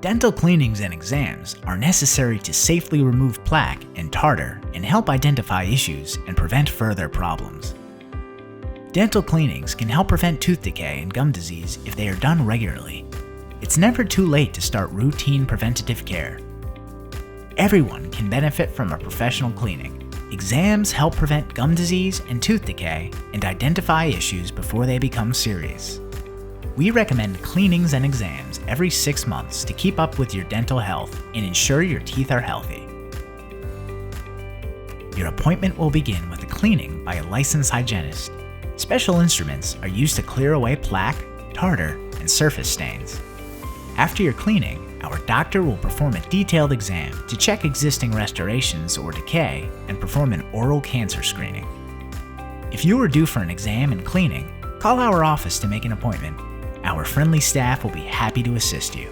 Dental cleanings and exams are necessary to safely remove plaque and tartar and help identify issues and prevent further problems. Dental cleanings can help prevent tooth decay and gum disease if they are done regularly. It's never too late to start routine preventative care. Everyone can benefit from a professional cleaning. Exams help prevent gum disease and tooth decay and identify issues before they become serious. We recommend cleanings and exams every 6 months to keep up with your dental health and ensure your teeth are healthy. Your appointment will begin with a cleaning by a licensed hygienist. Special instruments are used to clear away plaque, tartar, and surface stains. After your cleaning, our doctor will perform a detailed exam to check existing restorations or decay and perform an oral cancer screening. If you are due for an exam and cleaning, call our office to make an appointment. Our friendly staff will be happy to assist you.